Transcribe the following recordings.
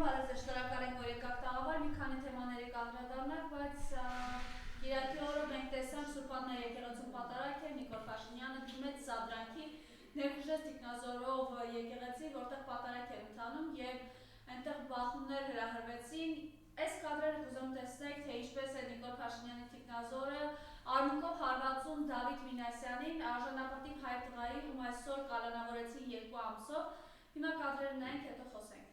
հարցը շնորհակալ ենք, որ եկաք տաղավար, մի քանի թեմաների կանդրադառնանք, բայց Կիրակի օրը մենք տեսանք Սուրբաննա եկեղեցում պատարագ է, Նիկոլ Փաշինյանը դիմեց սադրանքի, ներխուժեց Տիկնազորով եկեղեցի, որտեղ պատարագ էր ընթանում եւ այնտեղ բախումներ հրահրվեցին։ Այս կադրերը կուզեմ տեսնեք, թե ինչպես է Նիկոլ Փաշինյանի Տիկնազորը արմունկով հարվածում Դավիթ Մինասյանին, արժանապատիվ հայ տղայի, ում այսօր կալանավորեցին 2 ամսով։ Հիմա կադրերը նայենք, հետո խոսենք։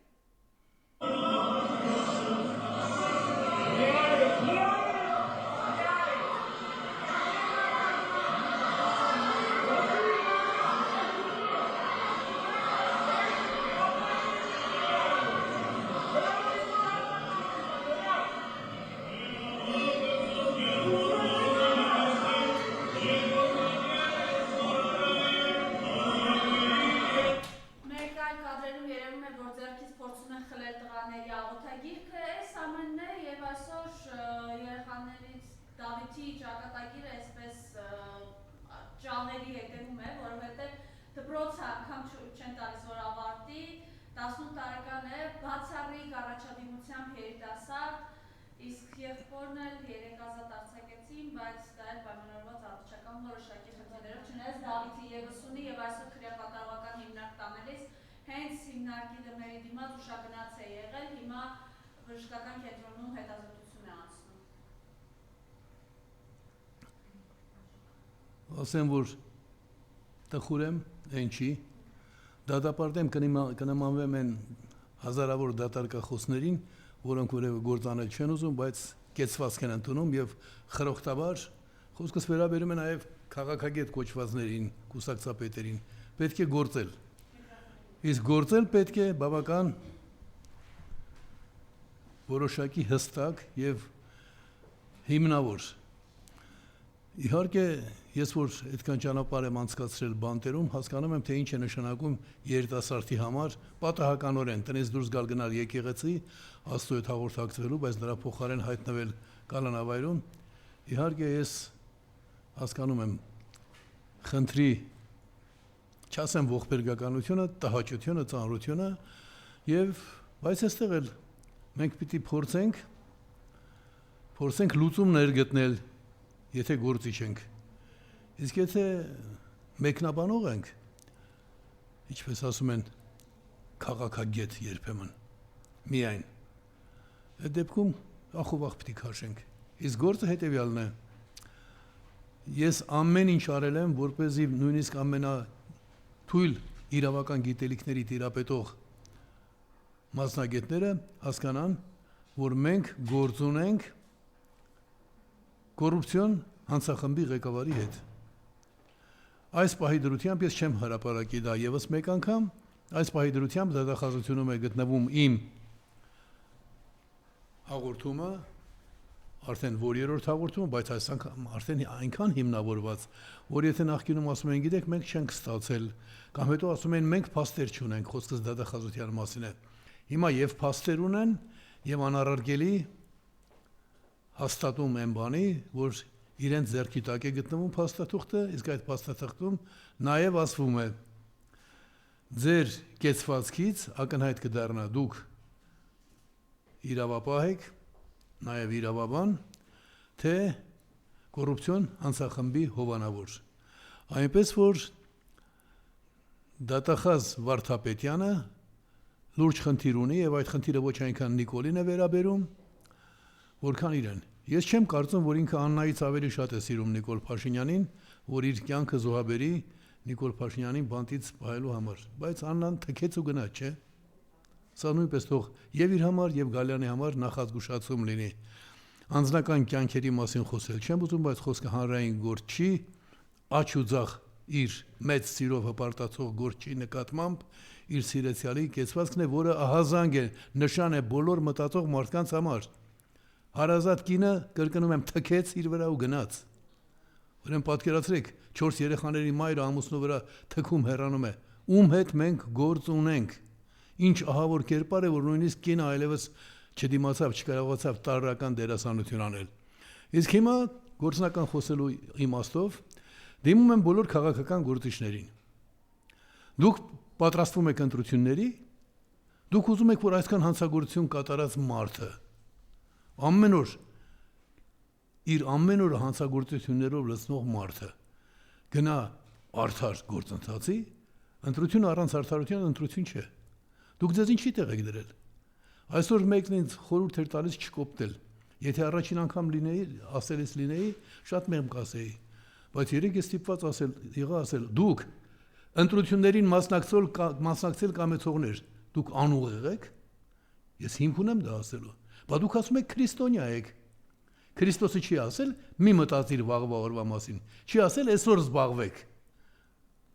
Դավիթի ճակատագիրը այսպես ճաղերի հետևում է, որովհետև դպրոցը անգամ չեն տալիս, որ ավարտի, 18 տարեկան է, բացառիկ առաջադիմությամբ երիտասարդ, իսկ եղբորն էլ 3 ազատ արձակեցին, բայց դա էլ պայմանավորված առողջական որոշակի խնդիրներով, չնայած Դավիթը ևս ունի եւ այսօր քրեապատարողական հիմնարկ տանելիս հենց հիմնարկի դմերի դիմաց ուշագնաց է եղել, հիմա բժշկական կենտրոնում հետազոտություն է անցնում։ Ասեմ, որ տխուր եմ, այն չի, դատապարտեմ կնմանվեմ են հազարավոր դատարկախոսներին, որոնք որևէ գործանել չեն ուզում, բայց կեցվածք են ընդունում եւ խրոխտաբար խոսքս վերաբերում է նաեւ քաղաքագետ կոչվածներին, կուսակցապետերին, պետք է գործել։ Իսկ գործել պետք է բավական որոշակի հստակ եւ հիմնավոր։ Իհարկե, ես որ այդքան ճանապարհ եմ անցկացրել բանտերում, հասկանում եմ, թե ինչ է նշանակում երիտասարդի համար պատահականորեն տնից դուրս գալ գնալ եկեղեցի, Աստծո հետ հաղորդակցվելու, բայց նրա փոխարեն հայտնվել կալանավայրում։ Իհարկե, ես հասկանում եմ խնդրի, չասեմ ողբերգականությունը, տհաճությունը, ծանրությունը, եւ բայց այստեղ էլ մենք պիտի փորձենք լուծումներ գտնել, եթե գործիչ ենք, իսկ եթե մեկնաբանող ենք, ինչպես ասում են, քաղաքագետ երբեմն, միայն, այդ դեպքում ախովախ պիտի քաշենք, իսկ գործը հետևյալն է, ես ամեն ինչ արել եմ, որպեսզի նույնիսկ ամենաթույլ իրավական գիտելիքների տիրապետող մասնագետները հասկանան, որ մենք գործ ունենք կոռուպցիոն հանցախմբի ղեկավարի հետ։ Այս պահի դրությամբ ես չեմ հրապարակի դա եւս մեկ անգամ, այս պահի դրությամբ դատախազությունում է գտնվում իմ հաղորդումը, արդեն որ երրորդ հաղորդումը, բայց այս անգամ արդեն այնքան հիմնավորված, որ եթե նախկինում ասում են, գիտեք, մենք չենք ստացել, կամ հետո ասում են, մենք փաստեր չունենք, խոսքս դատախազության մասին է։ Հիմա եւ փաստեր ունեն, եւ անառարկելի հաստատում են բանի, որ իրենց ձեռքի տակ է գտնվում փաստաթուղթը, իսկ այդ փաստաթղթում նաև ասվում է ձեր կեցվածքից ակնհայտ կդառնա դուք իրավապահ եք, նաև իրավաբան, թե կոռուպցիոն հանցախմբի հովանավոր։ Այնպես որ դատախազ Վարդապետյանը լուրջ խնդիր ունի եւ այդ խնդիրը ոչ այնքան Նիկոլին է վերաբերում, որքան իրեն։ Ես չեմ կարծում, որ ինքը Աննայից ավելի շատ է սիրում Նիկոլ Փաշինյանին, որ իր կյանքը զոհաբերի Նիկոլ Փաշինյանին բանտից պահելու համար, բայց Աննան թքեց ու գնաց, չէ՞։ Սա նույնպես թող եւ իր համար եւ Գալյանի համար նախազգուշացում լինի։ Անձնական կյանքերի մասին խոսել չեմ ուզում, բայց խոսքը հանրային գործ չի, աչ ու ձախ իր մեծ սիրով հպարտացող գործի նկատմամբ իր սիրեցյալի կեցվածքն է, որը ահազանգ է, նշան է բոլոր մտածող մարդկանց համար։ Հարազատ կինը, կրկնում եմ, թքեց իր վրա ու գնաց։ Ուրեմն պատկերացրեք, 4 երեխաների մայրը ամուսնու վրա թքում հեռանում է։ Ում հետ մենք գործ ունենք։ Ինչ ահավոր կերպար է, որ նույնիսկ կինը այլևս չդիմացավ, չկարողացավ տարրական դերասանություն անել։ Իսկ հիմա գործնական խոսելու իմաստով դիմում եմ բոլոր քաղաքական գործիչներին։ Դուք պատրաստվում եք ընտրությունների, Դուք ուզում եք, որ այսքան հանցագործություն կատարած մարդը ամեն օր իր ամեն օրը հանցագործություններով լցնող մարդը գնա արդար գործընթացի, ընտրություն առանց արդարության ընտրություն չէ։ Դուք ձեզ ինչի տեղ եք դրել։ Այսօր մեկն ինձ խորհուրդ էր տալիս չկոպտել։ Եթե առաջին անգամ լինեի, շատ մեղմ կասեի։ Բայց երեք ես ստիպված ասել, դուք ընտրություններին մասնակցել կամեցողներ, դուք անուղեղ եք։ Ես հիմք ունեմ դա ասելու։ Բայց դուք ասում եք քրիստոնյա եք։ Քրիստոսը չի ասել՝ մի մտածիր վաղվա օրվա մասին։ Չի ասել այսօր զբաղվեք։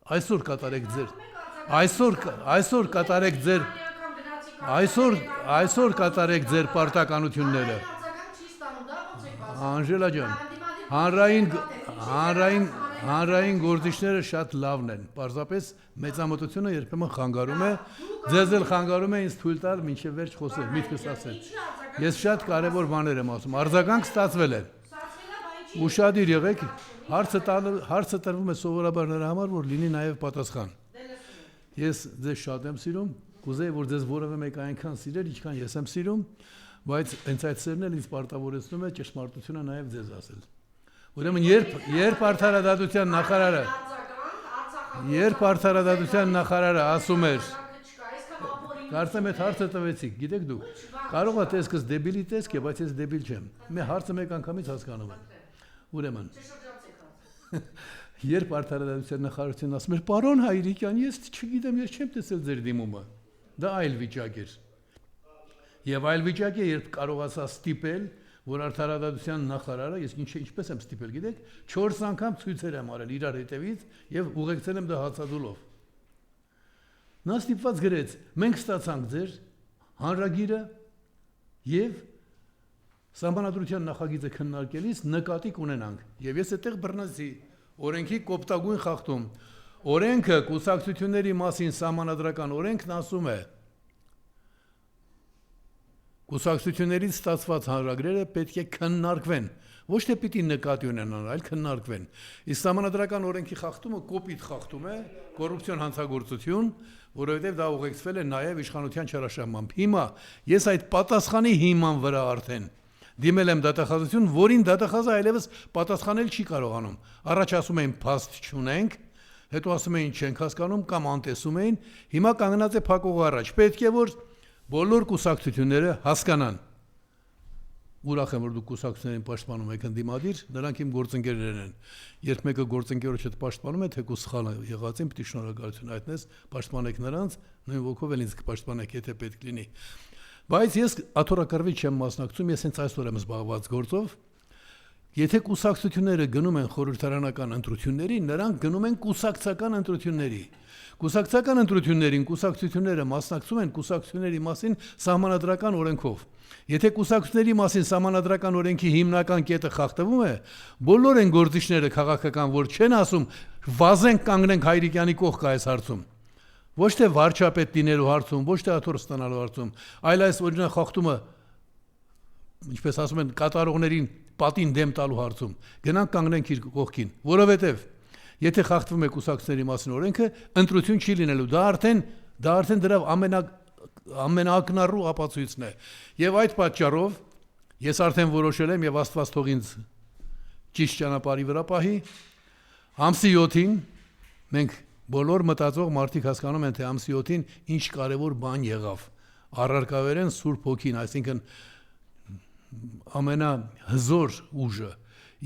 Այսօր կատարեք ձեր այսօր կատարեք ձեր պարտականությունները։ Անժելա ջան, հանրային գործիչները շատ լավն են։ Պարզապես մեծամտությունը երբեմն խանգարում է, ձեզ էլ խանգարում է ինձ թույլ տալ մինչև վերջ խոսել, միտքս ասել։ Ես շատ կարևոր բաներ եմ ասում, արձագանք ստացվել է։ Ուշադիր եղեք, հարցը տրվում է սովորաբար նրա համար, որ լինի նաև պատասխան։ Ես ձեզ շատ եմ սիրում, կուզեի, որ ձեզ որևէ մեկ այնքան սիրեր, ինչքան ես եմ սիրում, բայց հենց այդ սերն էլ ինձ պարտավորեցնում է ճշմարտությունը նաև ձեզ ասել։ Ուրեմն երբ արդարադատության նախարարը ասում էր, կարծեմ այդ հարցը տվեցիք, գիտեք դուք, կարող է տեսքս դեբիլի տեսք է, բայց ես դեբիլ չեմ։ Մի հարցը մեկ անգամից հասկանում եմ։ Ուրեմն երբ արդարադատության նախարարությունն ասում էր, պարոն Հայրիկյան, ես չգիտեմ, ես չեմ տեսել ձեր դիմումը։ Դա այլ վիճակ էր։ Եվ այլ վիճակ է, երբ կարողացա ստիպել, որ արդարադատության նախարարը, ես ինչպես եմ ստիպել, գիտեք, 4 անգամ ցույցեր եմ արել իրար հետևից եւ ուղեկցել եմ դա հացադուլով։ Նա ստիպված գրեց. մենք ստացանք ձեր հանրագիրը եւ Սահմանադրության նախագիծը քննարկելիս նկատի կունենանք։ Եվ ես այդտեղ բռնեցի օրենքի կոպտագույն խախտում։ Օրենքը կուսակցությունների մասին սահմանադրական օրենքն ասում է. Կուսակցություններից ստացված հանրագրերը պետք է քննարկվեն, ոչ թե պիտի նկատի ունենան, այլ քննարկվեն։ Իսկ սահմանադրական օրենքի խախտումը կոպիտ խախտում է, կոռուպցիոն հանցագործություն, որովհետև դա ուղեկցվել է նաև իշխանության չարաշահմամբ։ Հիմա ես այդ պատասխանի հիման վրա արդեն դիմել եմ դատախազություն, որին դատախազը այլևս պատասխանել չի կարողանում։ Առաջ ասում էին փաստ չունենք, հետո ասում էին չենք հասկանում կամ անտեսում էին, հիմա կանգնած է փակողի առաջ։ Պետք է որ բոլոր կուսակցությունները հասկանան։ Ուրախ եմ, որ դուք կուսակցություններին պաշտպանում եք ընդդիմադիր, նրանք իմ գործընկերներն են։ Երբ մեկը գործընկերոջ հետ պաշտպանում է, թեկուզ սխալ եղածին, պիտի շնորհակալություն հայտնես, պաշտպանեք նրանց, նույն ոգով էլ ինձ կպաշտպանեք, եթե պետք լինի։ Բայց ես աթոռակռվի չեմ մասնակցում, ես հենց այսօր եմ զբաղված գործով։ Եթե կուսակցությունները գնում են խորհրդարանական ընտրությունների, նրանք գնում են կուսակցական ընտրությունների։ Կուսակցական ընտրություններին կուսակցությունները մասնակցում են կուսակցությունների մասին սահմանադրական օրենքով։ Եթե կուսակցությունների մասին սահմանադրական օրենքի հիմնական կետը խախտվում է, բոլոր են գործիչները քաղաքական, որ չեն ասում վազենք կանգնենք Հայրիկյանի կողքը այս հարցում։ Ոչ թե վարչապետ լինելու հարցում, ոչ թե աթոռ ստանալու հարցում, այլ այս օրինակ խախտումը, ինչպես ասում են, կատարողներին պատին դեմ տալու հարցում։ Գնանք կանգնենք իր կողքին, որովհետև եթե խախտվում է կուսակցությունների մասին օրենքը, ընտրություն չի լինելու։ Դա արդեն դրա ամենաակնառու ապացույցն է։ Եվ այդ պատճառով ես արդեն որոշել եմ եւ Աստված թող ինձ ճիշտ ճանապարհի վրա պահի, ամսի 7-ին մենք բոլոր մտածող մարդիկ հասկանում են, թե ամսի 7-ին ինչ կարևոր բան եղավ։ Առարկավերեն Սուրբ Հոգին, այսինքն ամենահզոր ուժը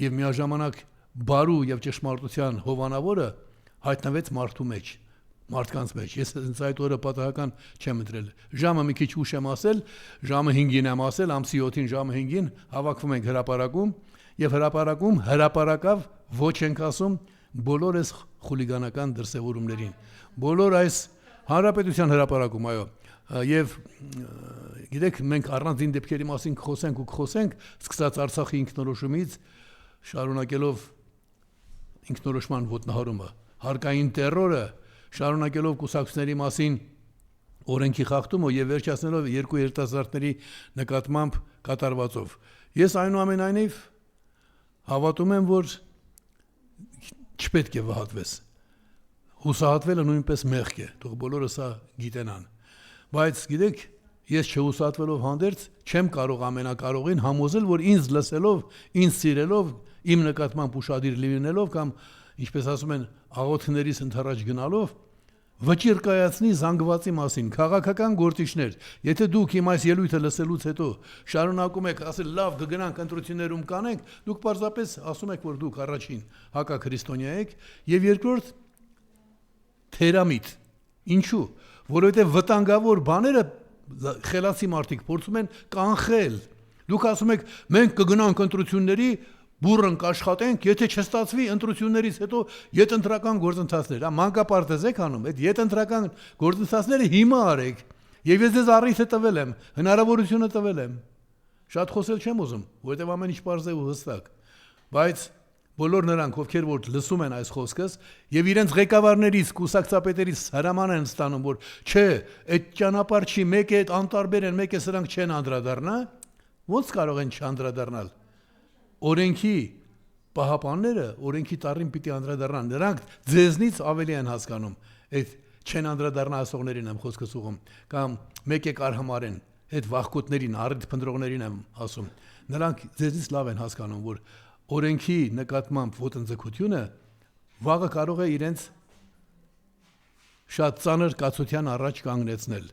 եւ միաժամանակ բարու եւ ճշմարտության հովանավորը հայտնվեց մարդու մեջ, մարդկանց մեջ։ Ես այդ օրը պատահական չեմ ընտրել։ Ժամը մի քիչ ուշ եմ ասել, ժամը 5-ին եմ ասել, ամսի 7-ին ժամը 5-ին հավաքվում ենք հրապարակում եւ հրապարակավ ոչ ենք ասում բոլոր այս խուլիգանական դրսևորումներին, բոլոր այս հանրապետության հրապարակում, այո, եւ գիտեք, մենք առանձին դեպքերի մասին կխոսենք, սկսած Արցախի ինքնորոշումից, շարունակելով ինքնորոշման ոտնահարումը, հարկային տերորը, շարունակելով կուսակցությունների մասին օրենքի խախտումը եւ վերջացնելով երկու երիտասարդների նկատմամբ կատարվածով։ Ես այնուամենայնիվ հավատում եմ, որ չպետք է վհատվես։ Հուսահատվելը նույնպես մեղք է, թող բոլորը սա գիտենան։ Բայց գիտեք, ես չհուսատվելով հանդերձ չեմ կարող ամենակարողին համոզել, որ ինձ լսելով, ինձ սիրելով, իմ նկատմամբ ուշադիր լինելով կամ ինչպես ասում են, աղոթքներից ընթരാճ գնալով վճիռ կայացնի զանգվածի մասին, քաղաքական գործիչներ, եթե դուք իմ այս ելույթը լսելուց հետո շարունակում եք ասել լավ կգնանք ընտրություններում կանենք, դուք պարզապես ասում եք, որ դուք առաջին հակաքրիստոնյա եք եւ երկրորդ թերամիտ։ Ինչու? Որովհետեւ վտանգավոր բաները խելացի մարդիկ փորձում են կանխել։ Դուք ասում եք մենք կգնանք ընտրությունների բուրըն կաշխատենք, եթե չստացվի ընտրություններից հետո յետընտրական գործընթացներ, մանկապարտեզ եք անում, այդ յետընտրական գործընթացները հիմա արեք, եւ ես ձեզ առիթը տվել եմ, հնարավորությունը տվել եմ։ Շատ խոսել չեմ ուզում, որովհետեւ ամեն ինչ պարզ է ու հստակ, բայց բոլոր նրանք, ովքեր որ լսում են այս խոսքս եւ իրենց ղեկավարներից, կուսակցապետերից հրաման են ստանում, որ չէ, այդ ճանապարհ չի, մեկ է այդ անտարբեր են, մեկ է սրանք չեն անդրադառնա, ո՞նց կարող են չանդրադառնալ։ Օրենքի պահապանները օրենքի տառին պիտի անդրադառնան, նրանք ձեզնից ավելի են հասկանում, այդ չեն անդրադառնա ասողներին եմ խոսքս ուղում, կամ մեկ է արհամարեն, այդ վախկոտներին, առիթ փնտրողներին եմ ասում, նրանք ձեզնից լավ են հասկանում, որ օրենքի նկատմամբ ոտնձգությունը վաղը կարող է իրենց շատ ծանր կացության առաջ կանգնեցնել։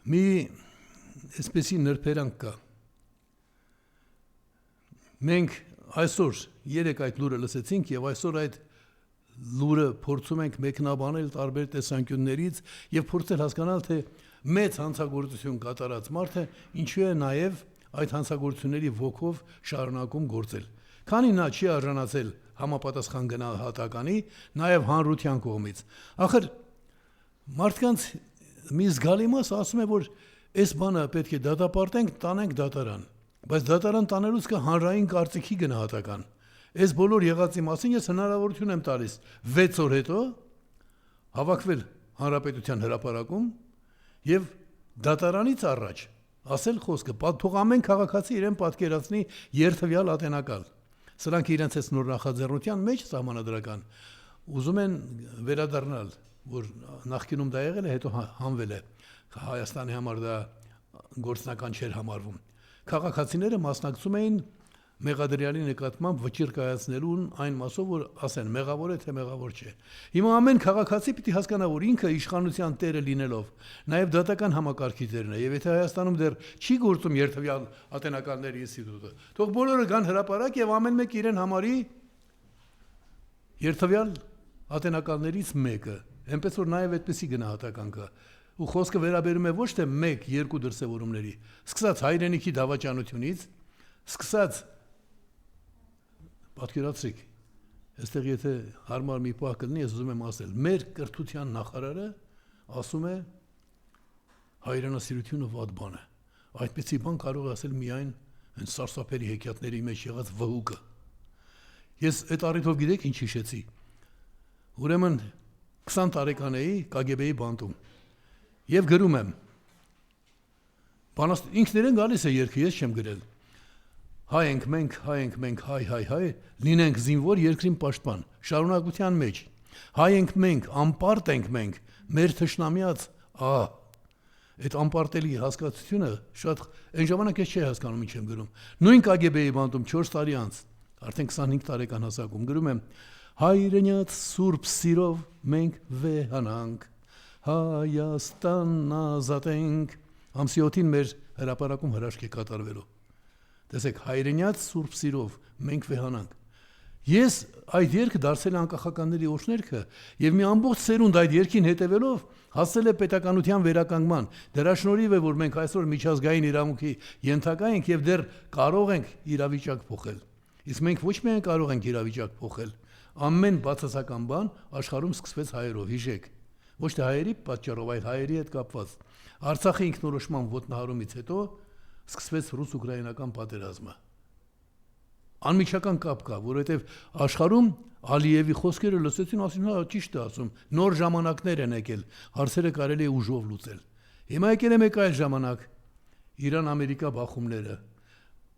Մի այսպեսի նրբերանգ կա։ Մենք այսօր երեք այդ լուրը լսեցինք եւ այսօր այդ լուրը փորձում ենք մեկնաբանել տարբեր տեսանկյուններից եւ փորձել հասկանալ, թե մեծ հանցագործություն կատարած մարդը ինչու է նաեւ այդ հանցագործությունների ոգով շարունակում գործել։ Քանի նա չի արժանացել համապատասխան գնահատականի նաեւ հանրության կողմից։ Ախր մարդկանց մի զգալի մաս ասում է, որ այս բանը պետք է դատապարտենք, տանենք դատարան, բայց դատարան տանելուց կա հանրային կարծիքի գնահատական։ Այս բոլոր եղածի մասին ես հնարավորություն եմ տալիս 6 օր հետո հավաքվել հանրապետության հրապարակում եւ դատարանից առաջ ասել խոսքը, թող ամեն քաղաքացի իրեն պատկերացնի երթվյալ ատենակալ։ Սրանք իրենց այս նոր նախաձեռնության մեջ սահմանադրական ուզում են վերադառնալ, որ նախկինում դա եղել է, հետո հանվել է։ Հայաստանի համար դա գործնական չէր համարվում։ Քաղաքացիները մասնակցում էին մեղադրյալի նկատմամբ վճիռ կայացնելուն այն մասով, որ ասեն մեղավոր է թե մեղավոր չէ։ Հիմա ամեն քաղաքացի պիտի հասկանա, որ ինքը իշխանության տերը լինելով, նաև դատական համակարգի տերն է, եւ եթե Հայաստանում դեռ չի գործում երթվյալ ատենականների ինստիտուտը, թող բոլորը գան հրապարակ եւ ամեն մեկ իրեն համարի երթվյալ ատենականներից մեկը, այնպես որ նաև այդպեսի գնահատական կա։ Ու խոսքը վերաբերում է ոչ թե 1-2 դրսևորումների, սկսած հայրենիքի դավաճանությունից, սկսած պատկերացրիք, այստեղ եթե հարմար մի պահ կլինի, ես ուզում եմ ասել, մեր կրթության նախարարը ասում է հայրենասիրությունը վատ բան է։ Այդպիսի բան կարող է ասել միայն այն սարսափելի հեքիաթների մեջ եղած վհուկը։ Ես այդ առիթով գիտեք ինչ հիշեցի։ Ուրեմն 20 տարեկան էի KGB-ի բանտում եւ գրում եմ։ Ինքներեն գալիս է երգը, ես չեմ գրել։ Հայ ենք մենք, հայ, լինենք զինվոր երկրին պաշտպան, շարունակության մեջ։ Հայ ենք մենք, անպարտ ենք մենք, մեր թշնամիած, այդ անպարտելի հասկացությունը շատ այն ժամանակ ես չէի հասկանում ինչ եմ գրում։ Նույն KGB-ի բանտում 4 տարի անց, արդեն 25 տարեկան հասակում գրում եմ. հայրենյաց սուրբ սիրով մենք վեհանանք, Հայաստանն ազատենք։ Ամսի 7-ին մեր հրապարակում հրաշք է կատարվելու։ Տեսեք, հայրենյաց սուրբ սիրով մենք վեհանանք։ Ես այդ երգը դարձել է անկախականների օրհներգը եւ մի ամբողջ սերունդ այդ երգին հետևելով հասել է պետականության վերականգնման։ Դրա շնորհիվ է, որ մենք այսօր միջազգային իրավունքի ենթակա ենք եւ դեռ կարող ենք իրավիճակ փոխել։ Իսկ մենք ոչ միայն կարող ենք իրավիճակ փոխել, ամեն բացասական բան աշխարհում սկսվեց հայերով, հիշեք։ Ոչ թե հայերի պատճառով, այլ հայերի հետ կապված։ Արցախի ինքնորոշման ոտնահարումից հետո սկսվեց ռուս-ուկրաինական պատերազմը։ Անմիջական կապ կա, որովհետև աշխարհում Ալիևի խոսքերը լսեցին, ասին, հա, ճիշտ է ասում, նոր ժամանակներ են եկել, հարցերը կարելի է ուժով լուծել։ Հիմա եկել է մեկ այլ ժամանակ, Իրան-Ամերիկա բախումները։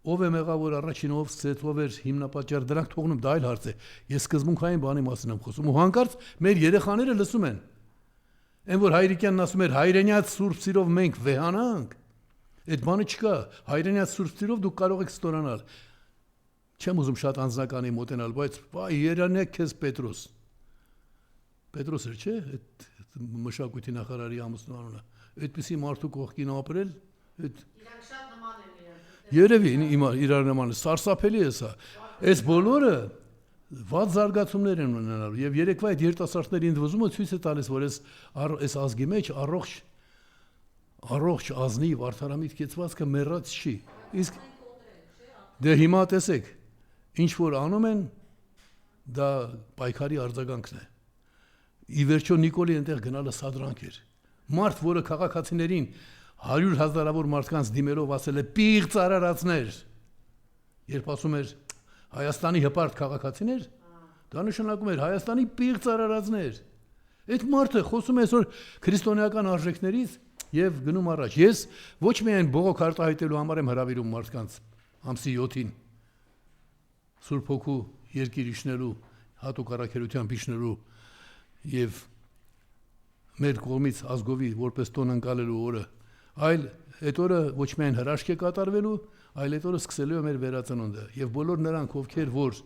Ով է մեղավոր առաջին, ով ցեց, ով էր հիմնապատճառ, դրանք թողնում, դա այլ հարց է։ Ես սկզբունքային բանի մասին եմ խոսում, ու հանկարծ մեր երեխաները լսում են։ Այն որ Հայրիկյանն ասում էր հայրենյաց սուրբ սիրով մենք վեհանանք, այդ բանը չկա, հայրենյաց սուրբ սիրով դուք կարող եք ստորանալ։ Չեմ ուզում շատ անձնականի մոտենալ, բայց վայ երանեք քեզ Պետրոս։ Պետրոս էր, չէ՞, այդ մշակույթի նախարարի ամուսնու անունը։ Այդպիսի մարդու կողքին ապրել, այդ Իրանք շատ նման են իրար։ երևի իրար նման է, սարսափելի է սա։ Այս բոլորը վատ զարգացումներ են ունենալու եւ երեկվա այդ երիտասարդների ընդվզումը ցույց է տալիս, որ այս ազգի մեջ առողջ ազնիվ արդարամիտ կեցվածքը մեռած չի։ Իսկ դե հիմա տեսեք, ինչ որ անում են, դա պայքարի արձագանքն է։ Ի վերջո Նիկոլի այնտեղ գնալը սադրանք էր։ Մարդ, որը քաղաքացիներին 100,000-ավոր մարդկանց դիմելով ասել է պիղծ արարածներ, երբ ասում էր Հայաստանի հպարտ քաղաքացիներ, դա նշանակում էր Հայաստանի պիղծ արարածներ։ Այդ մարդը խոսում է այսօր քրիստոնեական արժեքներից եւ գնում առաջ։ Ես ոչ միայն բողոք արտահայտելու համար եմ հրավիրում մարդկանց ամսի 7-ին Սուրբ Հոգու երկիր իջնելու, հատուկ առաքելությամբ իջնելու եւ մեր կողմից ազգովի որպես տոն ընկալելու օրը, այլ այդ օրը ոչ միայն հրաշք է կատարվելու, այլ այդ օրը սկսելու է մեր վերածնունդը եւ բոլոր նրանք, ովքեր որ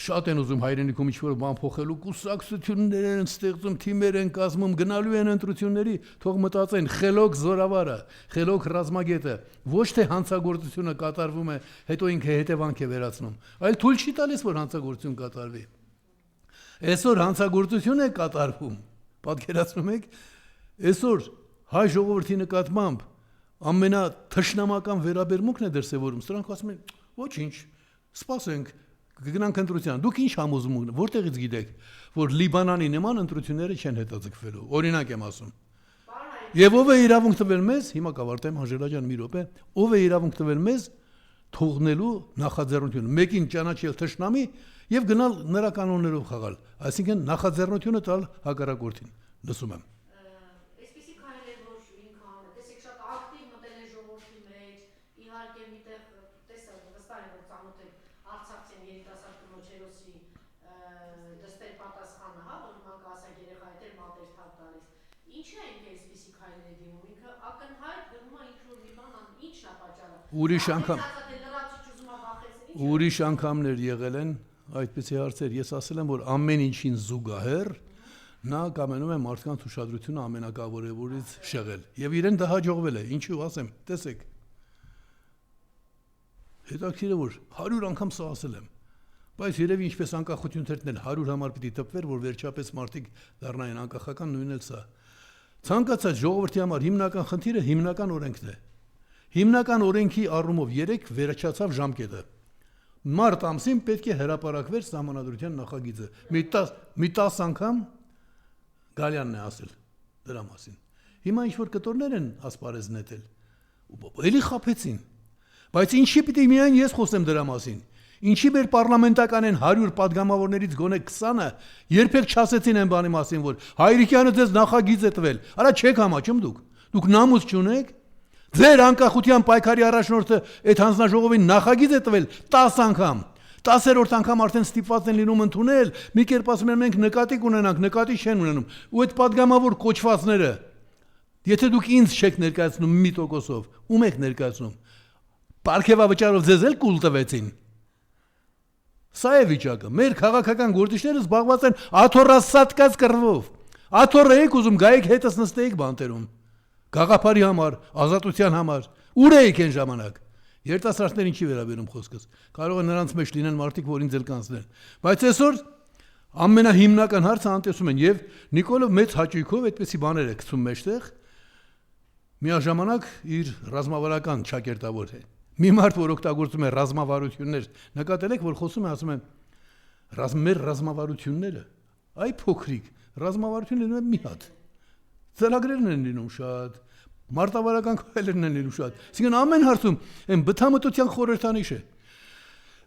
շատ են ուզում հայրենիքում ինչ-որ բան փոխելու, կուսակցություններ են ստեղծում, թիմեր են կազմում, գնալու են ընտրությունների, թող մտածեն խելոք զորավարը, խելոք ռազմագետը, ոչ թե հանցագործությունը կատարվում է, հետո ինքը հետևանք է վերացնում, այլ թույլ չի տալիս, որ հանցագործություն կատարվի։ Այսօր հանցագործություն է կատարվում, պատկերացնում եք, այսօր հայ ժողովրդի նկատմամբ ամենաթշնամական վերաբերմունքն է դրսևորում, սրանք ասում են, ոչինչ, սպասենք, կգնանք ընտրության, դուք ինչ համոզում, որտեղից գիտեք, որ Լիբանանի նման ընտրությունները չեն հետաձգվելու, օրինակ եմ ասում։ Եվ ով է իրավունք տվել մեզ, հիմա կավարտեմ Անժելա ջան մի րոպե, ով է իրավունք տվել մեզ թողնելու նախաձեռնությունը, մեկին ճանաչել թշնամի եւ գնալ նրա կանոններով խաղալ, այսինքն նախաձեռնությունը տալ հակառակորդին, լսում եմ։ Այսպիսի քայլեր, որ ինքը անում է, տեսեք շատ ակտիվ մտել է ժողովրդի մեջ, իհարկե միտեղ տեսա վստահ եմ, որ ծանոթ եք Արցախցին երիտասարդ կնոջ հերոսի դստեր պատասխանը, հա, որ հիմա կասեք երեխա հետ էր մատեր թավ տալիս։ Ինչու է ինքը այսպիսի քայլեր դիմում, ինքը ակնհայտ գրում է ինչ-որ մի բան, ինչն է պատճառը։ Ուրիշ անգամներ եղել են այդպիսի հարցեր, ես ասել եմ, որ ամեն ինչին զուգահեռ նա կամենում է մարդկանց ուշադրությունը ամենակարևորից շեղել եւ իրեն դա հաջողվել է, ինչու ասեմ, տեսեք։ Հետաքրքիր է, որ 100 անգամ սա ասել եմ, բայց երևի ինչպես անկախություն թերթնել 100 համար պիտի տպվեր, որ վերջապես մարդիկ դառնային անկախական, նույնն էլ սա։ Ցանկացած ժողովրդի համար հիմնական խնդիրը հիմնական օրենքն է։ Հիմնական օրենքի առումով 3 վերջացավ ժամկետը։ Մարտ ամսին պետք է հրապարակվեր սահմանադրության նախագիծը։ Մի 10 անգամ Գալյանն է ասել դրա մասին։ Հիմա ինչ որ կտորներ են ասպարեզ նետել։ Էլի խափեցին։ Բայց ինչի պիտի միայն ես խոսեմ դրա մասին։ Ինչի մեր պարլամենտական են 100 падգամավորներից գոնե 20-ը երբեք չասեցին այն բանի մասին, որ Հայրիկյանը ձեզ նախագիծ է տվել։ Արա չեք համաչում դուք։ Դուք նամուս չունեք։ Ձեր անկախության պայքարի առաջնորդը այդ հանձնաժողովին նախագիծ է տվել 10 անգամ։ 10-րդ անգամ արդեն ստիպված են լինում ընդունել, մի կերպ ասում են մենք նկատի կունենանք, նկատի չեն ունենում։ Ու այդ падգամավոր կոչվածները, եթե դուք ինձ չեք ներկայացնում 1%-ով, ում եք ներկայացնում։ Պարգևավճարով ձեզ էլ կուլ տվեցին։ Սա է վիճակը։ Մեր քաղաքական գործիչները զբաղված են աթոռասատկած կռվով։ Աթոռը եք ուզում գայեք հետս նստեիք բանտերում։ Գաղափարի համար, ազատության համար, ուր էիք այն ժամանակ։ Երիտասարդներին չի վերաբերում խոսքս։ Կարող է նրանց մեջ լինեն մարդիկ, որ ինձ էլ կանցնեն։ Բայց այսօր ամենահիմնական հարցը անտեսում են եւ Նիկոլը մեծ հաճույքով այդպեսի բաներ է գցում մեջտեղ։ Միաժամանակ իր ռազմավարական ճակերտավոր է։ Մի մարդ, որ օգտագործում է ռազմավարություններ, նկատել եք, որ խոսում է, ասում են մեր ռազմավարությունները, այ փոքրիկ, ռազմավարությունը լինում է մի հատ։ Ծրագրերն են լինում շատ, մարտավարական քայլերն են լինում շատ։ Այսինքն ամեն հարցում այն բթամտության խորհրդանիշ է։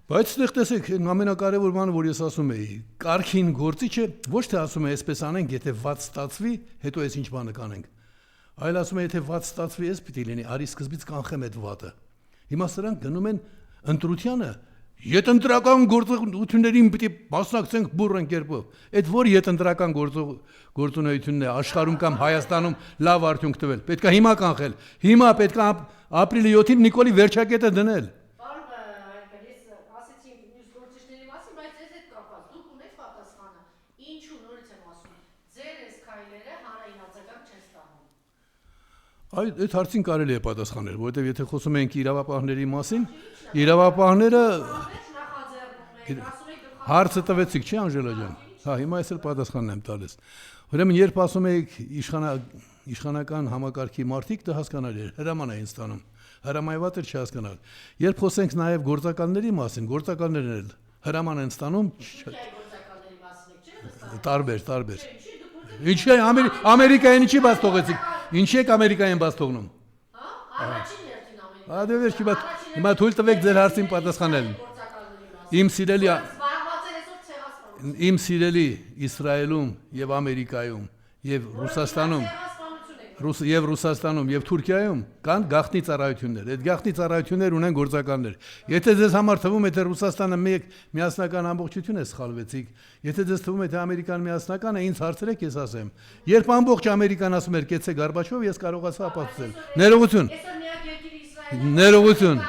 Բայց այդտեղ տեսեք, ամենակարևոր բանը, որ ես ասում էի, կարգին գործիչը ոչ թե ասում է, այսպես անենք, եթե ված ստացվի, հետո այս ինչ բանը կանենք։ Այլ ասում է, եթե ված ստացվի, էս պիտի լինի, արի սկզբից կանխեմ այդ վատը։ Հիմա սրանք գնում են ընտրությանը, յետընտրական գործունեություններին պիտի մասնակցենք բուրըն կերպով։ Այդ որ յետընտրական գործունեությունն է աշխարհում կամ Հայաստանում լավ արդյունք տվել։ Պետք է հիմա կանխել։ Հիմա պետք է ապրիլի 7-ին Նիկոլի վերջակետը դնել։ Այդ հարցին կարելի է պատասխանել, որովհետև եթե խոսում ենք իրավապահների մասին, իրավապահները հարցը տվեցիք, չի Անժելա ջան։ Հա, հիմա ես էլ պատասխանն եմ տալիս։ Ուրեմն երբ ասում եք իշխանական համակարգի մարդիկ, դա հասկանալի է, հրաման էին ստանում։ Հրամայված էր չհասկանալ։ Երբ խոսենք նաև գործակալների մասին, գործակալներն էլ հրաման են ստանում տարբեր։ Ինչ է Ամերիկային ինչի բաց թողեցիք։ Ինչ եք Ամերիկային բաց թողնում։ Առաջին երթին Ամերիկա։ Ադե վերջի բաց հիմա թույլ տվեք ձեր հարցին պատասխանել։ Իմ սիրելի Իսրայելում եւ Ամերիկայում եւ Ռուսաստանում եւ Թուրքիայում կան գաղտնի ծառայություններ։ Այդ գաղտնի ծառայություններ ունեն գործականներ։ Եթե ձեզ համար թվում է թե Ռուսաստանը միասնական ամբողջություն է սխալվեցիք, եթե ձեզ թվում է թե Ամերիկան միասնական է, ինձ հարցրեք, ես ասեմ։ Երբ ամբողջ Ամերիկան ասում էր կեցե Գորբաչով, ես կարողացա ապացուցել։ Ներողություն։ Ներողություն։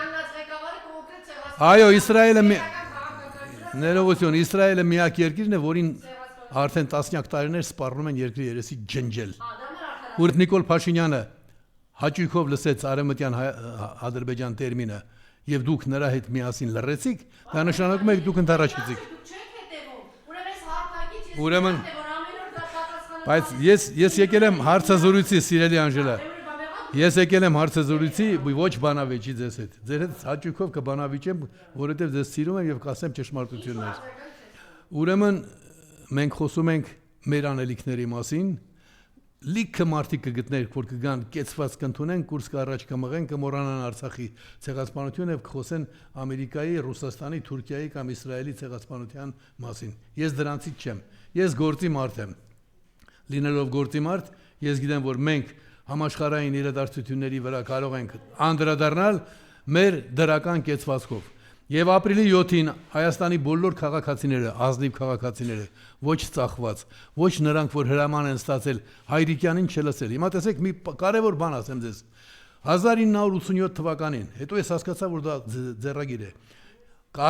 Այո, Իսրայելը միակ երկիրն է, որին արդեն տասնյակ տարիներ սպառնում են երկրի երեսի ջնջել։ Որ Նիկոլ Փաշինյանը հաճույքով լսեց արևմտյան Ադրբեջան տերմինը եւ դուք նրա հետ միասին լռեցիք, դա նշանակում է դուք ընդառաջեցիք։ Ուրեմն բայց ես եկել եմ հարցազրույցի, սիրելի Անժելա։ Ես եկել եմ հարցազրույցի ոչ բանավեճի ձեզ հետ։ Ձեր հետ հաճույքով կբանավիճեմ, որովհետեւ ձեզ սիրում եմ եւ կասեմ ճշմարտություններ։ Ուրեմն մենք խոսում ենք մեր անելիքների մասին։ Լիքը մարդիկ կգտնենք, որ կգան կեցված կընդունեն, կուրս կառաջ կմղեն, կմոռանան Արցախի ցեղասպանությունը եւ կխոսեն Ամերիկայի, Ռուսաստանի, Թուրքիայի կամ Իսրայելի ցեղասպանության մասին։ Ես դրանցից չեմ։ Ես գործի մարդ եմ։ Լինելով գործի մարդ, ես գիտեմ, որ մենք համաշխարհային իրադարձությունների վրա կարող ենք անդրադառնալ մեր դրական կեցվածքով։ Եվ ապրիլի 7-ին Հայաստանի բոլոր քաղաքացիները, ազնիվ քաղաքացիները, ոչ ծախված, ոչ նրանք, որ հրաման են ստացել Հայրիկյանին չլսել։ Հիմա տեսեք մի կարևոր բան ասեմ ձեզ։ 1987 թվականին, հետո ես հասկացա, որ դա ձեռագիր է։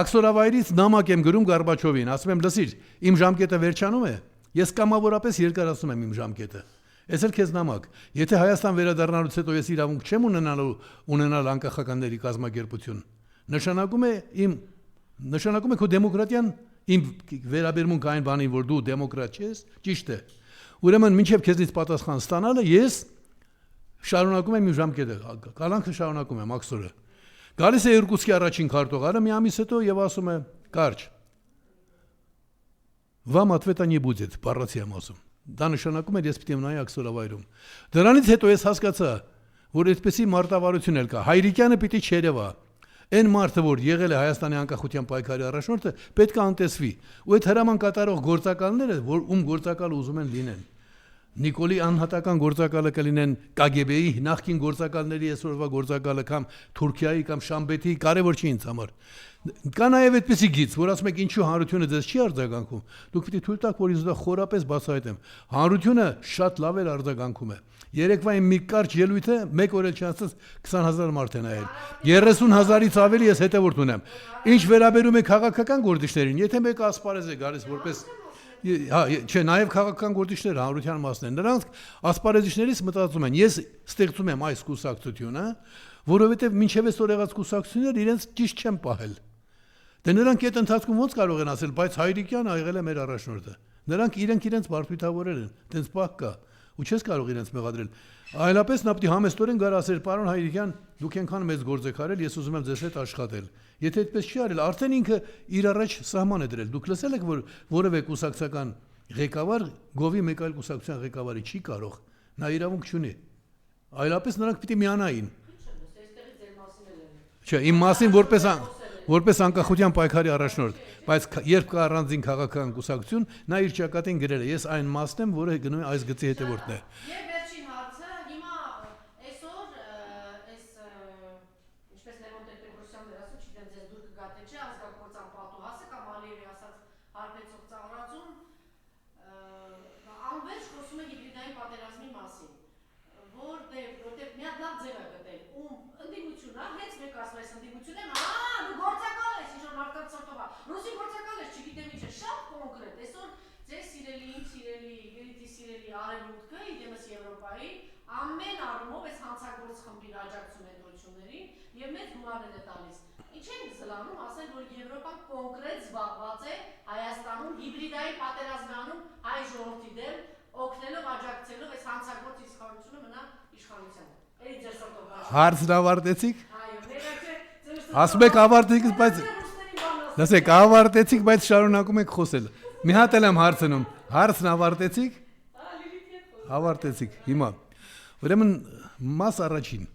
Աքսորավայրից նամակ եմ գրում Գորբաչովին, ասում եմ, լսիր, իմ ժամկետը վերջանում է, ես կամավորապես երկարացնում եմ իմ ժամկետը։ Ես էլ քեզ նամակ։ Եթե Հայաստան վերադառնալուց հետո ես իրավունք չեմ ունենալ անկախականների կազմակերպություն, նշանակում է քո դեմոկրատիան իմ վերաբերմունք այն բանին, որ դու դեմոկրատ ես, ճիշտ է։ Ուրեմն մինչև քեզնից պատասխան ստանալը ես շարունակում եմ իմ ժամկետը, կալանքը շարունակում եմ աքսորը։ Գալիս է Իրկուտսկի առաջին քարտուղարը մի ամիս հետո եւ ասում է. «Կարճ, вам ответа не будет», բառացի եմ ասում։ Դա նշանակում է ես պիտի մնայի աքսորավայրում։ Դրանից հետո ես հասկացա, որ այդպեսի մարտավարություն էլ կա։ Հայրիկյանը պիտի չերևա։ Այն մարդը, որ եղել է Հայաստանի անկախության պայքարի առաջնորդը, պետք է անտեսվի։ Ու այդ հրաման կատարող գործակալները, որ ում գործակալը ուզում են լինեն, Նիկոլի անհատական գործակալը կլինեն KGB-ի նախկին գործակալների այսօրվա գործակալը կամ Թուրքիայի կամ Շամբեթի, կարևոր չի ինձ համար։ Կա նաև այդպեսի գիծ, որ ասում եք ինչու հանրությունը ձեզ չի արձագանքում։ Դուք պիտի թույլ տաք, որ ինձ դա խորապես բացահայտեմ։ Հանրությունը շատ լավ էլ արձագանքում է։ Երեկվային մի կարճ ելույթը մեկ օր էլ չանցած 20,000 մարդ է նայել։ 30,000-ից ավելի ես հետևորդ ունեմ։ Ինչ վերաբերում է քաղաքական գործիչներին, եթե մեկը ասպարեզ է գալիս որպես չէ, նաև քաղաքական գործիչներ հանրության մասն են։ Նրանք ասպարեզիչներից մտածում են, ես ստեղծում եմ այս կուսակցությունը, որովհետև մինչև այսօր եղած կուսակցությունները իրենց ճիշտ չեն պահել։ Դե նրանք այդ ընթացքում ոնց կարող են ասել, բայց Հայրիկյանը եղել է մեր առաջնորդը։ Նրանք իրենց բարդույթավորել են, տենց պահ կա, ու չես կարող իրենց մեղադրել։ Այլապես նա պիտի համեստորեն գար ասել, պարոն Հայրիկյան, դուք այնքան մեծ գործ եք արել, ես ուզում եմ ձեզ հետ աշխատել։ Եթե այդպես չի արել, արդեն ինքը իր առաջ սահման է դրել։ Դուք լսել եք, որ որևէ կուսակցական ղեկավար գովի մեկ այլ կուսակցության ղեկավարի չի կարող։ Նա իրավունք չունի։ Այլապես նրանք պիտի միանային։ Չէ, իմ մասին որպես անկախության պայքարի առաջնորդ, բայց երբ կա առանձին քաղաքական կուսակցություն, նա իր ճակատին գրել է, ես այն մասն եմ, որը գնում է այս գծի հետևորդն է։ Եվ վերջին հարցը, հիմա այսօր այս ինչպես Լևոն Տեր-Պետրոսյանն էր ասում, չգիտեմ ձեզ դուր կգա թե չէ, ազգակործան պատուհասը կամ Ալիևի ասած հարբեցող ծաղրածուն անվերջ խոսում է հիբրիդային պատերազմի մասին, որտեղ մի հատ լավ ձև է գտել, ում ընդդիմությունն է, հենց մեկ ասում այս ընդդիմությունը, դու գործակալ ես, ինչ որ մարդկանց սրտով է, ռուսի գործակալ ես, չգիտեմ ինչ է, շատ կոնկրետ, այսօր ձեր սիրելի, իմ սիրելի, Գրիթի սիրելի Արևմուտքը, իդեմս Եվրոպայի, ամեն առումով այս հանցագործ խմբի աջակցություն ընտրություններին եւ մեծ գումարներ է տալիս։ Ինչ են զլանում ասել, որ Եվրոպան կոնկրետ զբաղված է Հայաստանում հիբրիդային պատերազմանում հայ ժողովրդի դեմ, օգնելով աջակցելով այս հանցագործ իշխանությունը մնա իշխանության։ Էլի ձեր սրտով։ Հարցն ավարտեցիք։ Այո, մերաք Ասում եք ավարտեցիք, բայց լսեք, ավարտեցիք, բայց շարունակում եք խոսել։ Մի հատ էլ եմ հարցնում։ Հարցն ավարտեցիք։ Ավարտեցիք։ Հիմա ուրեմն մաս առաջին։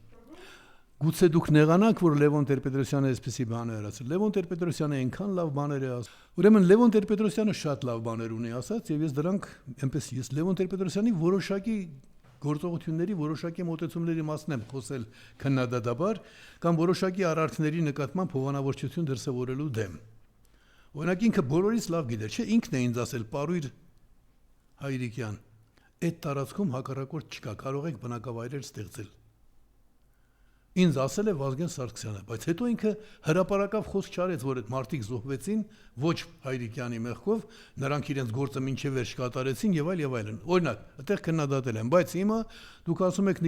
Գուցե դուք նեղանաք, որ Լևոն Տեր-Պետրոսյանը այսպեսի բաներ ասել։ Լևոն Տեր-Պետրոսյանը այնքան լավ բաներ է ասել։ Ուրեմն Լևոն Տեր-Պետրոսյանը շատ լավ բաներ ունի ասած, եւ ես դրանք այնպես ես Լևոն Տեր-Պետրոսյանի որոշակի գործողությունների, որոշակի մոտեցումների մասն եմ խոսել քննադատաբար կամ որոշակի արարքների նկատմամբ հովանավորչություն դրսևորելու դեմ։ Օրինակ ինքը բոլորից լավ գիտեր, չէ՞, ինքն է ինձ ասել Պարույր Հայրիկյան, այդ տարածքում հակառակորդ չկա, կարող եք բնակավայրեր ստեղծել։ Ինձ ասել է Վազգեն Սարգսյանը, բայց հետո ինքը հրապարակավ խոսք չարեց, որ այդ մարդիկ զոհվեցին ոչ Հայրիկյանի մեղքով, նրանք իրենց գործը մինչև վերջ կատարեցին եւ այլն։ Օրինակ, այդտեղ քննադատել են, բայց հիմա դուք ասում եք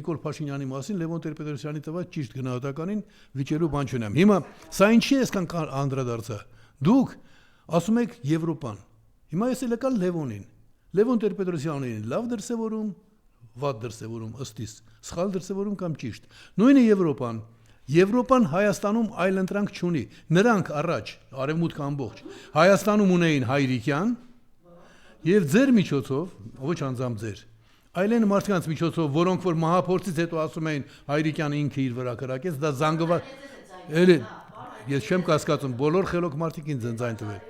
Նիկոլ Փաշինյանի մասին Լևոն Տեր-Պետրոսյանի տված ճիշտ գնահատականին վիճելու բան չունեմ։ Հիմա սա ինչի է այսքան անդրադարձա։ Դուք ասում եք Եվրոպան։ Հիմա ես էլ եկա Լևոնին։ Լևոն Տեր-Պետրոսյանին լավ դրսևորում, վատ դրսևորում ըստիս, սխալ դրսևորում կամ ճիշտ։ Նույնը Եվրոպան։ Եվրոպան Հայաստանում այլ ընտրանք չունի։ Նրանք առաջ արևմուտքը ամբողջ Հայաստանում ունեին Հայրիկյան եւ ձեր միջոցով, ոչ անձամբ ձեր, այլ այն մարդկանց միջոցով, որոնք որ մահափորձից հետո ասում էին Հայրիկյանը ինքը իր վրա կրակեց, դա զանգված էլի ես չեմ կասկածում, բոլոր խելոք մարդիկ ինձ ձայն տվել։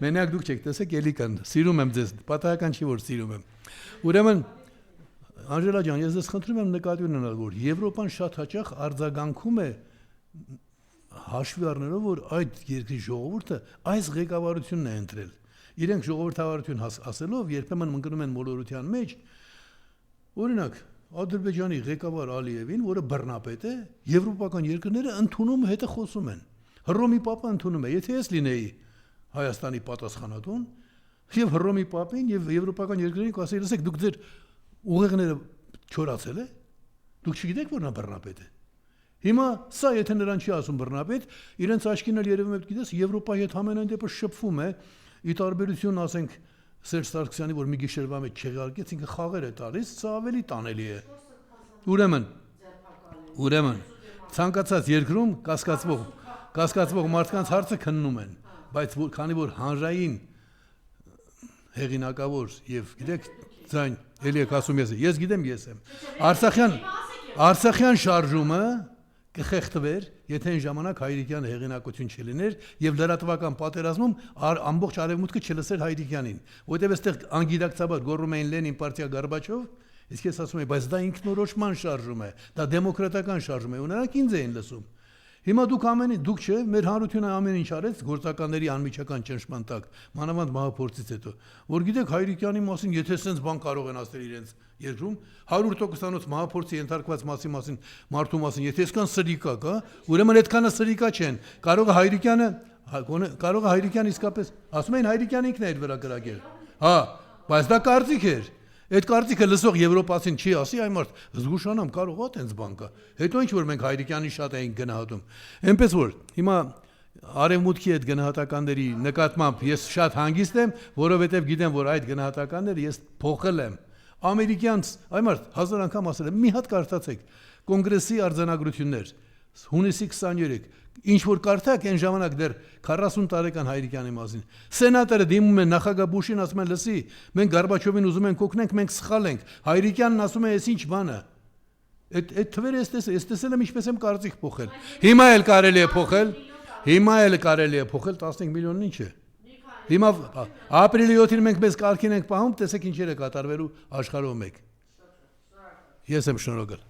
Մենակ դուք չեք տեսեք, էլի կան, սիրում եմ ձեզ, պատահական չի որ սիրում եմ։ Ուրեմն Անժելա ջան, ես ձեզ խնդրում եմ նկատի ունենալ, որ Եվրոպան շատ հաճախ արձագանքում է հաշվի առնելով, որ այդ երկրի ժողովուրդը այս ղեկավարությունն է ընտրել։ Իրենք ժողովրդավարություն ասելով երբեմն մգնում են մոլորության մեջ, օրինակ Ադրբեջանի ղեկավար Ալիևին, որը բռնապետ է, եվրոպական երկրները ընդունում հետը խոսում են։ Հռոմի Պապը ընդունում է, եթե ես լինեի Հայաստանի պատասխանատուն, եւ Հռոմի Պապին եւ եվրոպական երկրներին կասեի, լսեք, դուք ձեր ուղեղները չորացել է, դուք չգիտեք, որ նա բռնապետ է։ Հիմա սա եթե նրան չի ասում բռնապետ, իրենց աչքին էլ երևում է, գիտես, Եվրոպայի հետ ամենայն դեպս շփվում է, ի տարբերություն ասենք Սերժ Սարգսյանի, որ մի գիշերվա մեջ չեղարկեց, ինքը խաղեր է տալիս, սա ավելի տանելի է։ Ուրեմն ցանկացած երկրում կասկածվող մարդկանց հարցը քննում են, բայց քանի որ հանրային հեղինակավոր եւ գիտեք ձայն էլի եք ասում ես գիտեմ ես եմ Արցախյան շարժումը կխեղդվեր, եթե այն ժամանակ Հայրիկյանը հեղինակություն չլիներ եւ լրատվական պատերազմում ամբողջ արևմուտքը չլսեր Հայրիկյանին, որտեղ այստեղ անգիտակցաբար գոռում էին Լենին, պարտիա Գորբաչով, իսկ ես ասում եմ, բայց դա ինքնորոշման շարժում է, դա դեմոկրատական շարժում է, ու նրանք ինձ էին լսում։ Հիմա դուք չէ, մեր հանրությունը ամեն ինչ արեց գործականների անմիջական ճնշման տակ, մանավանդ մահափորձից հետո, որ գիտեք Հայրիկյանի մասին, եթե sense բան կարող են ասել իրենց երկրում, 100%-անոց մահափորձի ենթարկված մասին մարդու մասին, եթե այսքան սրիկա կա, ուրեմն այդքանը սրիկա չեն, կարող է Հայրիկյանը իսկապես, ասում են Հայրիկյանը ինքն է իր վրա կրակել, հա, բայց դա կարծիք էր։ Այդ կարծիքը լսող եվրոպացին չի ասի, այ մարդ զգուշանամ, կարող է տենց բան կա։ Հետո ինչ որ մենք Հայրիկյանի շատ էինք գնահատում։ Էնպես որ հիմա արևմուտքի այդ գնահատականների նկատմամբ ես շատ հանգիստ եմ, որովհետև գիտեմ, որ այդ գնահատականները ես փոխել եմ։ Ամերիկյանց, այ մարդ 1000 անգամ ասել եմ, մի հատ կարդացեք կոնգրեսի արձանագրություններ, հունիսի 23, ինչ որ կարդաք այն ժամանակ դեռ 40 տարեկան Հայրիկյանի մասին։ Սենատորը դիմում են նախագահ Բուշին, ասում են, լսի, մենք Գորբաչովին ուզում ենք օգնենք, մենք սխալ ենք։ Հայրիկյանն ասում է, ես ինչ բան է։ Այդ թվերը ես տեսել եմ ինչպես եմ կարծիք փոխել։ Հիմա էլ կարելի է փոխել։ Հիմա էլ կարելի է փոխել 15 միլիոնն ինչ է։ Հիմա ապրիլի 7-ին մենք մեզ կարգին ենք պահում, տեսեք ինչեր է կատարվելու աշխարհով մեկ։ Ես եմ շնորհակալ։